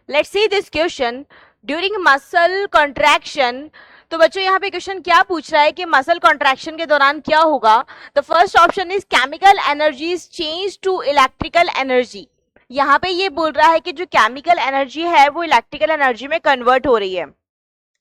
Let's see this question during muscle contraction. तो बच्चों यहाँ पे क्वेश्चन क्या पूछ रहा है कि मसल कॉन्ट्रैक्शन के दौरान क्या होगा। The first option is chemical energy is change to electrical energy. यहाँ पे ये बोल रहा है कि जो केमिकल एनर्जी है वो इलेक्ट्रिकल एनर्जी में कन्वर्ट हो रही है।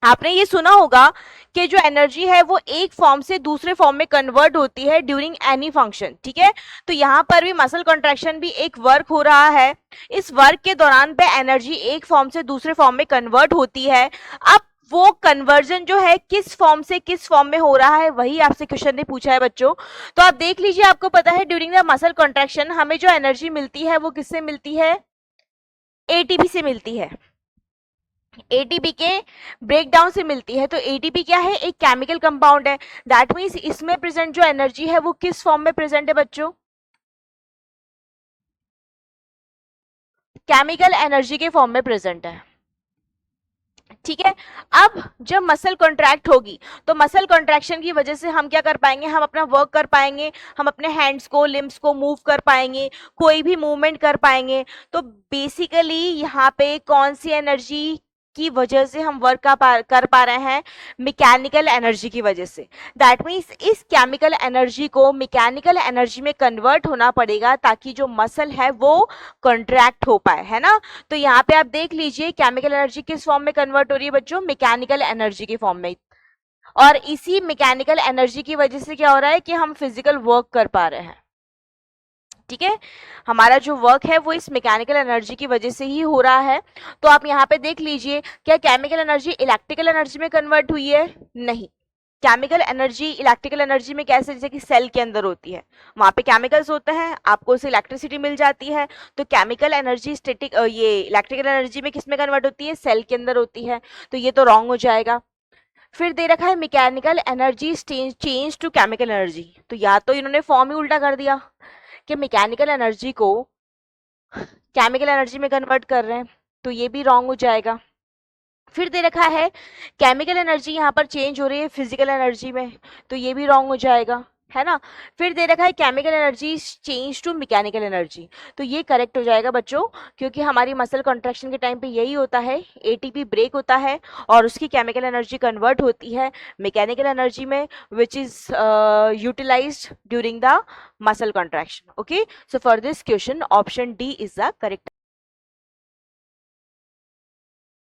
आपने ये सुना होगा कि जो एनर्जी है वो एक फॉर्म से दूसरे फॉर्म में कन्वर्ट होती है ड्यूरिंग एनी फंक्शन, ठीक है। तो यहाँ पर भी मसल कॉन्ट्रैक्शन भी एक वर्क हो रहा है। इस वर्क के दौरान पे एनर्जी एक फॉर्म से दूसरे फॉर्म में कन्वर्ट होती है। अब वो कन्वर्जन जो है किस फॉर्म से किस फॉर्म में हो रहा है वही आपसे क्वेश्चन ने पूछा है बच्चों। तो आप देख लीजिए, आपको पता है ड्यूरिंग द मसल कॉन्ट्रैक्शन हमें जो एनर्जी मिलती है वो किससे मिलती है, एटीपी से मिलती है। एटीपी के ब्रेकडाउन से मिलती है। तो एटीपी क्या है, एक केमिकल कंपाउंड है। दैट मीन्स इसमें प्रेजेंट जो एनर्जी है वो किस फॉर्म में प्रेजेंट है बच्चों, केमिकल एनर्जी के फॉर्म में प्रेजेंट है, ठीक है। अब जब मसल कॉन्ट्रैक्ट होगी तो मसल कॉन्ट्रैक्शन की वजह से हम क्या कर पाएंगे, हम अपना वर्क कर पाएंगे, हम अपने हैंड्स को लिम्स को मूव कर पाएंगे, कोई भी मूवमेंट कर पाएंगे। तो बेसिकली यहाँ पे कौन सी एनर्जी की वजह से हम वर्क कर पा रहे हैं, मैकेनिकल एनर्जी की वजह से। दैट मीन्स इस केमिकल एनर्जी को मैकेनिकल एनर्जी में कन्वर्ट होना पड़ेगा ताकि जो मसल है वो कॉन्ट्रैक्ट हो पाए, है ना। तो यहाँ पे आप देख लीजिए केमिकल एनर्जी किस फॉर्म में कन्वर्ट हो रही है बच्चों, मैकेनिकल एनर्जी के फॉर्म में। और इसी मैकेनिकल एनर्जी की वजह से क्या हो रहा है कि हम फिजिकल वर्क कर पा रहे हैं, ठीक है। हमारा जो वर्क है वो इस मैकेनिकल एनर्जी की वजह से ही हो रहा है। तो आप यहाँ पे देख लीजिए, क्या केमिकल एनर्जी इलेक्ट्रिकल एनर्जी में कन्वर्ट हुई है, नहीं। केमिकल एनर्जी इलेक्ट्रिकल एनर्जी में कैसे, जैसे कि सेल के अंदर होती है, वहां पे केमिकल्स होते हैं, आपको उससे इलेक्ट्रिसिटी मिल जाती है। तो केमिकल एनर्जी स्टैटिक ये इलेक्ट्रिकल एनर्जी में किस में कन्वर्ट होती है, सेल के अंदर होती है। तो ये तो रॉन्ग हो जाएगा। फिर दे रखा है mechanical energy change to chemical energy. तो या तो इन्होंने फॉर्म ही उल्टा कर दिया कि मैकेनिकल एनर्जी को केमिकल एनर्जी में कन्वर्ट कर रहे हैं, तो ये भी रॉन्ग हो जाएगा। फिर दे रखा है केमिकल एनर्जी यहाँ पर चेंज हो रही है फिजिकल एनर्जी में, तो ये भी रॉन्ग हो जाएगा, है ना। फिर दे रखा है chemical energy change to mechanical energy, तो ये करेक्ट हो जाएगा बच्चों, क्योंकि हमारी मसल कॉन्ट्रैक्शन के टाइम पे यही होता है, एटीपी ब्रेक होता है और उसकी केमिकल एनर्जी कन्वर्ट होती है मैकेनिकल एनर्जी में, which is utilised during the muscle contraction. Okay, so for this question option D is the correct